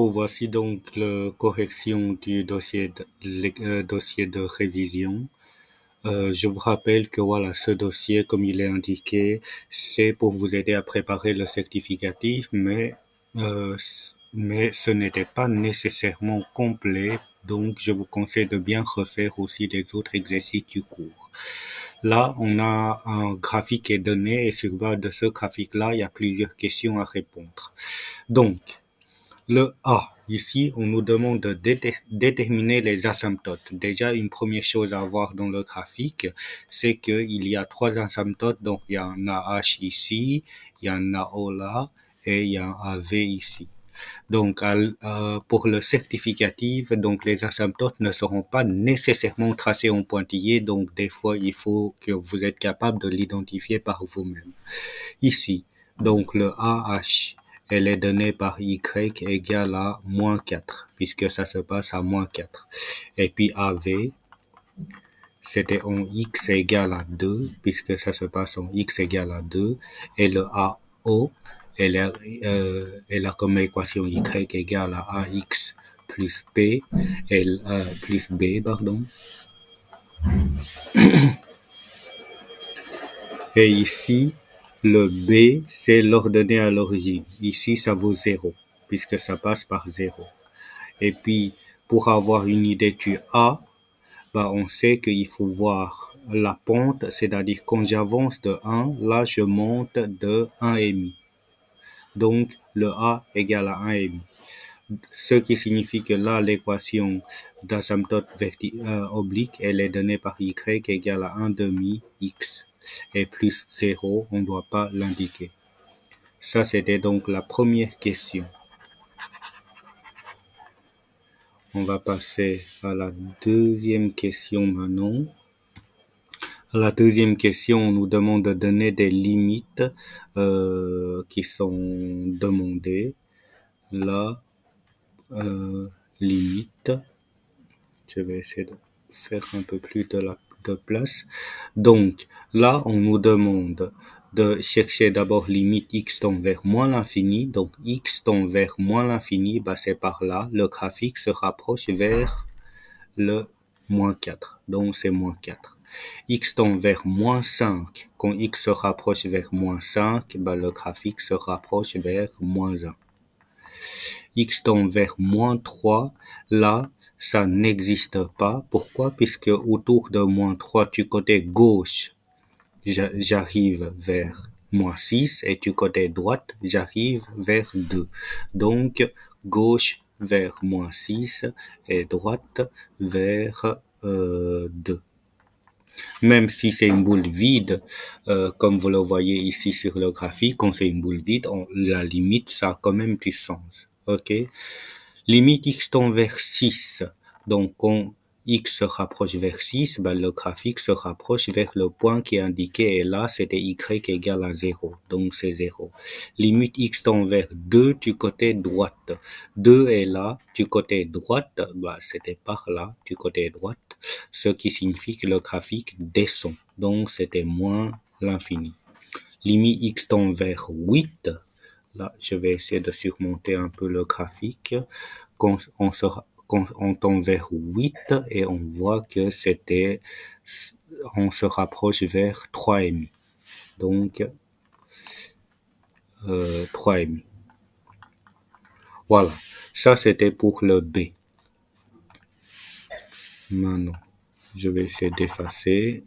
voici donc la correction du dossier de révision. Je vous rappelle que voilà, ce dossier, comme il est indiqué, c'est pour vous aider à préparer le certificatif, mais ce n'était pas nécessairement complet, donc je vous conseille de bien refaire aussi les autres exercices du cours. Là, on a un graphique qui est donné et sur base de ce graphique-là, il y a plusieurs questions à répondre. Donc, le A, ici, on nous demande de déterminer les asymptotes. Déjà, une première chose à voir dans le graphique, c'est qu'il y a trois asymptotes. Donc, il y a un AH ici, il y a un AO là, et il y a un AV ici. Donc, pour le certificatif, donc les asymptotes ne seront pas nécessairement tracés en pointillé. Donc, des fois, il faut que vous êtes capable de l'identifier par vous-même. Ici, donc le AH, elle est donnée par Y égale à moins 4, puisque ça se passe à moins 4. Et puis AV, c'était en X égale à 2, puisque ça se passe en X égale à 2. Et le AO, elle a comme équation Y égale à AX plus P, plus B, pardon. Et ici, le B, c'est l'ordonnée à l'origine. Ici, ça vaut 0, puisque ça passe par 0. Et puis, pour avoir une idée du A, on sait qu'il faut voir la pente, c'est-à-dire quand j'avance de 1, là, je monte de 1,5. Donc, le A égale à 1,5. Ce qui signifie que là, l'équation d'asymptote oblique, elle est donnée par Y égale à 1,5 X. Et plus 0, on ne doit pas l'indiquer. Ça, c'était donc la première question. On va passer à la deuxième question maintenant. À la deuxième question, on nous demande de donner des limites qui sont demandées. Là, limite. Je vais essayer de faire un peu plus de place. Donc, là, on nous demande de chercher d'abord limite x tend vers moins l'infini. Donc, x tend vers moins l'infini, c'est par là. Le graphique se rapproche vers le moins 4. Donc, c'est moins 4. X tend vers moins 5. Quand x se rapproche vers moins 5, le graphique se rapproche vers moins 1. X tend vers moins 3. Là, ça n'existe pas. Pourquoi? Puisque autour de moins 3, du côté gauche, j'arrive vers moins 6 et du côté droite, j'arrive vers 2. Donc, gauche vers moins 6 et droite vers 2. Même si c'est une boule vide, comme vous le voyez ici sur le graphique, quand c'est une boule vide, la limite, ça a quand même du sens. OK? Limite x tend vers 6. Donc, quand x se rapproche vers 6, le graphique se rapproche vers le point qui est indiqué. Et là, c'était y égale à 0. Donc, c'est 0. Limite x tend vers 2 du côté droite. 2 est là. Du côté droite, c'était par là, du côté droite. Ce qui signifie que le graphique descend. Donc, c'était moins l'infini. Limite x tend vers 8. Là, je vais essayer de surmonter un peu le graphique. Quand on tend vers 8 et on voit que on se rapproche vers 3,5. Donc, 3,5. Voilà. Ça, c'était pour le B. Maintenant, je vais essayer d'effacer.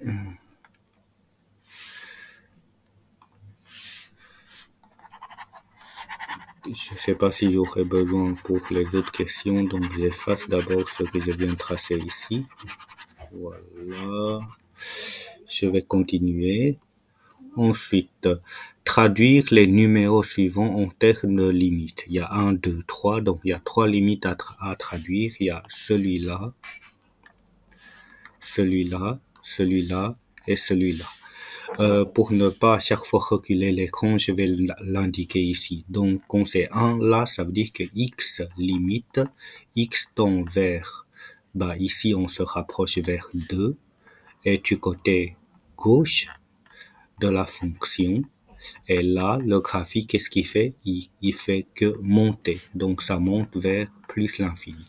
Je ne sais pas si j'aurai besoin pour les autres questions, donc j'efface d'abord ce que je viens de tracer ici. Voilà. Je vais continuer. Ensuite, traduire les numéros suivants en termes de limites. Il y a 1, 2, 3, donc il y a 3 limites à traduire. Il y a celui-là, celui-là, celui-là et celui-là. Pour ne pas à chaque fois reculer l'écran, je vais l'indiquer ici. Donc, quand c'est 1, là, ça veut dire que x limite, x tend vers, ici, on se rapproche vers 2, et du côté gauche de la fonction, Et là, le graphique, qu'est-ce qu'il fait? Il fait que monter. Donc, ça monte vers plus l'infini.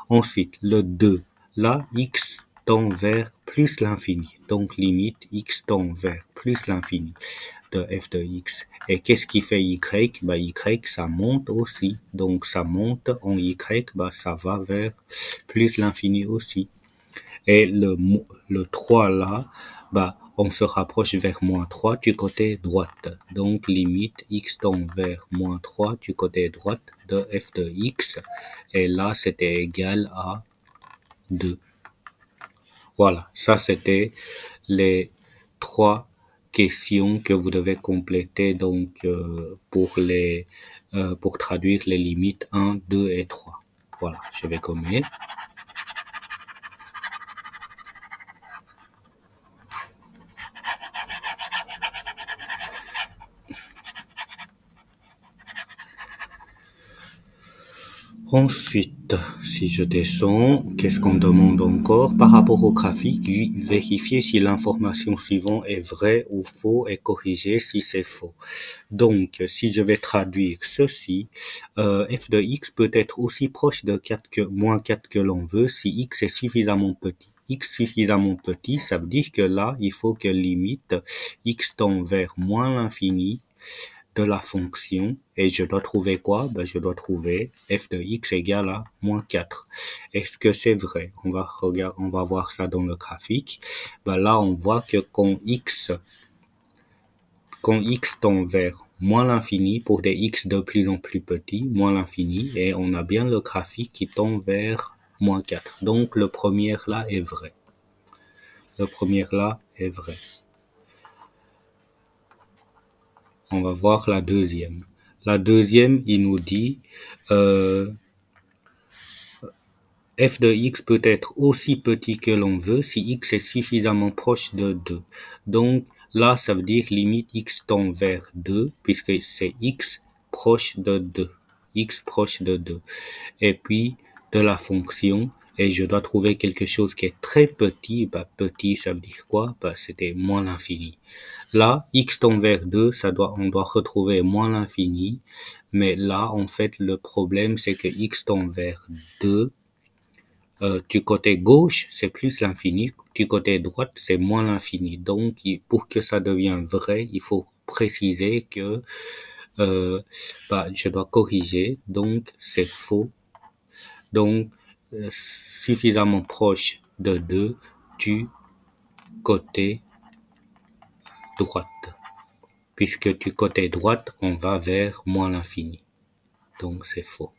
Ensuite, le 2. Là, x tend vers plus l'infini. Donc, limite, x tend vers plus l'infini de f de x. Et qu'est-ce qui fait y? Bah, y, ça monte aussi. Donc, ça monte en y, bah, ça va vers plus l'infini aussi. Et le 3 là, bah, on se rapproche vers moins 3 du côté droite. Donc, limite, x tend vers moins 3 du côté droite de f de x. Et là, c'était égal à 2. Voilà, ça c'était les 3 questions que vous devez compléter donc pour traduire les limites 1, 2 et 3. Voilà, je vais commettre. Ensuite, si je descends, qu'est-ce qu'on demande encore? Par rapport au graphique, vérifier si l'information suivante est vraie ou faux et corriger si c'est faux. Donc, si je vais traduire ceci, f de x peut être aussi proche de 4 que, moins 4 que l'on veut si x est suffisamment petit. X suffisamment petit, ça veut dire que là, il faut que limite x tend vers moins l'infini de la fonction, et je dois trouver quoi? Ben, je dois trouver f de x égale à moins 4. Est-ce que c'est vrai? On va voir ça dans le graphique. Ben, là, on voit que quand x tend vers moins l'infini, pour des x de plus en plus petits, moins l'infini, et on a bien le graphique qui tend vers moins 4. Donc, le premier là est vrai. Le premier là est vrai. On va voir la deuxième. La deuxième, il nous dit f de x peut être aussi petit que l'on veut si x est suffisamment proche de 2. Donc là, ça veut dire limite x tend vers 2, puisque c'est x proche de 2. X proche de 2. Et puis, de la fonction, et je dois trouver quelque chose qui est très petit. Bah, petit, ça veut dire quoi? Bah, c'était moins l'infini. Là, x tend vers 2, on doit retrouver moins l'infini. Mais là, en fait, le problème, c'est que x tend vers 2. Du côté gauche, c'est plus l'infini. Du côté droite, c'est moins l'infini. Donc, pour que ça devienne vrai, il faut préciser que je dois corriger. Donc, c'est faux. Donc, suffisamment proche de 2 du côté droite. Puisque du côté droite, on va vers moins l'infini. Donc, c'est faux.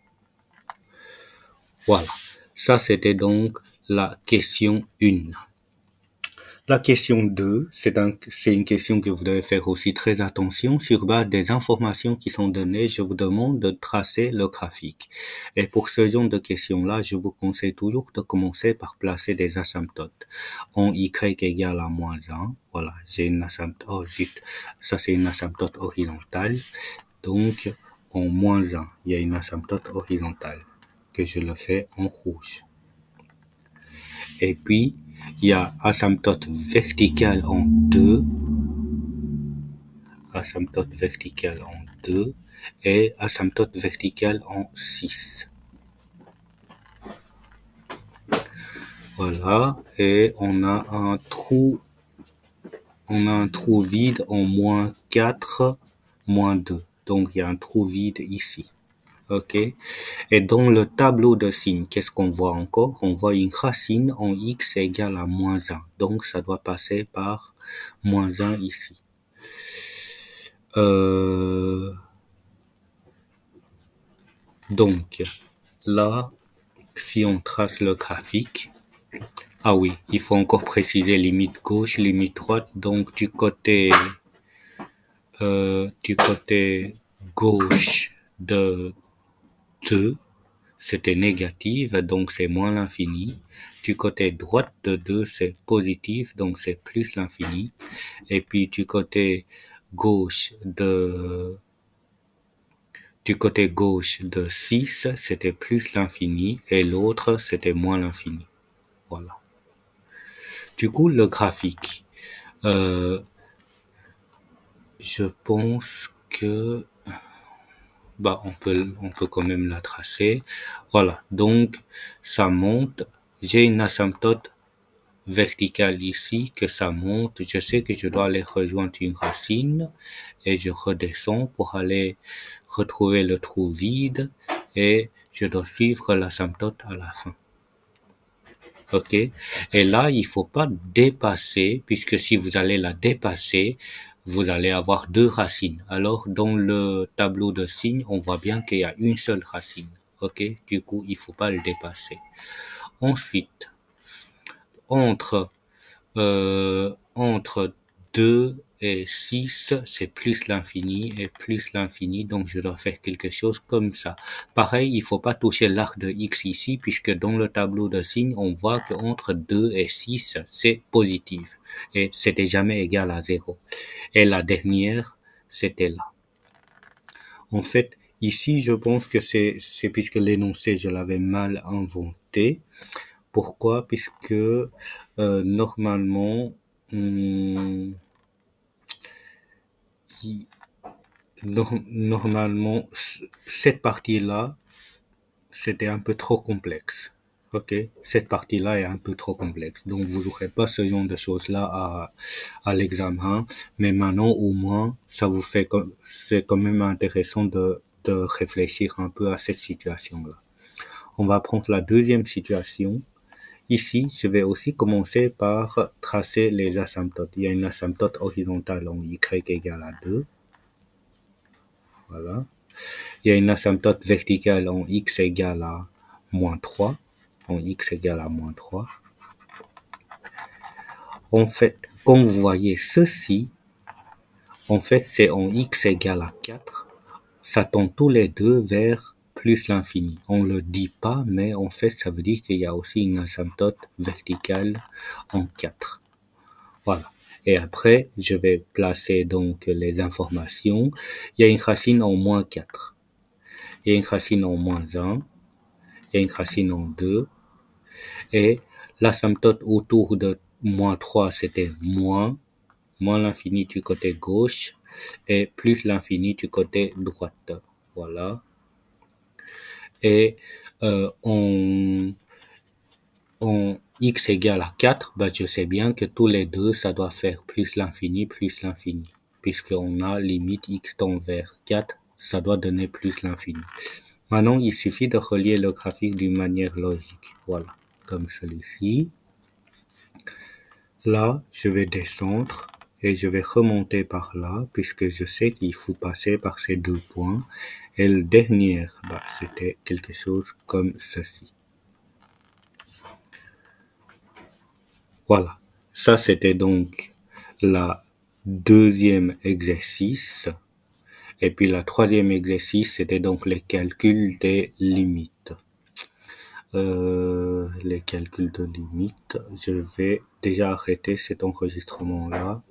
Voilà. Ça, c'était donc la question 1. La question 2, c'est une question que vous devez faire aussi très attention. Sur base des informations qui sont données, je vous demande de tracer le graphique. Et pour ce genre de questions-là, je vous conseille toujours de commencer par placer des asymptotes. En y égale à moins 1, voilà, j'ai une asymptote, oh zut, ça c'est une asymptote horizontale. Donc, en moins 1, il y a une asymptote horizontale, que je le fais en rouge. Et puis, il y a asymptote verticale en 2, asymptote verticale en 2 et asymptote verticale en 6. Voilà, et on a un trou vide en moins 4, moins 2. Donc, il y a un trou vide ici. OK. Et dans le tableau de signes, qu'est-ce qu'on voit encore? On voit une racine en x égale à moins 1. Donc, ça doit passer par moins 1 ici. Donc, là, si on trace le graphique, ah oui, il faut encore préciser limite gauche, limite droite. Donc, du côté gauche de 2, c'était négatif, donc c'est moins l'infini. Du côté droite de 2, c'est positif, donc c'est plus l'infini. Et puis du côté gauche de 6, c'était plus l'infini, et l'autre, c'était moins l'infini. Voilà. Du coup, le graphique. je pense que on peut quand même la tracer. Voilà, donc ça monte. J'ai une asymptote verticale ici que ça monte. Je sais que je dois aller rejoindre une racine et je redescends pour aller retrouver le trou vide et je dois suivre l'asymptote à la fin. Ok? Et là, il faut pas dépasser, puisque si vous allez la dépasser, vous allez avoir deux racines. Alors, dans le tableau de signes, on voit bien qu'il y a une seule racine. Ok? Du coup, il faut pas le dépasser. Ensuite, entre entre 2 et 6, c'est plus l'infini et plus l'infini, donc je dois faire quelque chose comme ça. Pareil, il faut pas toucher l'arc de x ici, puisque dans le tableau de signes, on voit que entre 2 et 6, c'est positif, et c'était jamais égal à 0. Et la dernière, c'était là. En fait, ici, je pense que c'est puisque l'énoncé, je l'avais mal inventé. Pourquoi? Puisque normalement, hum, normalement, cette partie-là, c'était un peu trop complexe. Ok, cette partie-là est un peu trop complexe. Donc, vous n'aurez pas ce genre de choses-là à l'examen. Mais maintenant, au moins, ça vous fait, c'est quand même intéressant de réfléchir un peu à cette situation-là. On va prendre la deuxième situation. Ici, je vais aussi commencer par tracer les asymptotes. Il y a une asymptote horizontale en y égale à 2. Voilà. Il y a une asymptote verticale en x égale à moins 3. En x égale à moins 3. En fait, comme vous voyez ceci, en fait, c'est en x égale à 4. Ça tend tous les deux vers plus l'infini. On le dit pas, mais en fait, ça veut dire qu'il y a aussi une asymptote verticale en 4. Voilà. Et après, je vais placer donc les informations. Il y a une racine en moins 4. Il y a une racine en moins 1. Il y a une racine en 2. Et l'asymptote autour de moins 3, c'était moins l'infini du côté gauche et plus l'infini du côté droite. Voilà. Et en x égale à 4, je sais bien que tous les deux, ça doit faire plus l'infini, puisqu'on a limite x tend vers 4, ça doit donner plus l'infini. Maintenant, il suffit de relier le graphique d'une manière logique. Voilà, comme celui-ci. Là, je vais descendre et je vais remonter par là, puisque je sais qu'il faut passer par ces deux points. Et le dernier, c'était quelque chose comme ceci. Voilà. Ça, c'était donc la deuxième exercice. Et puis, la troisième exercice, c'était donc les calculs des limites. Les calculs de limites. Je vais déjà arrêter cet enregistrement-là.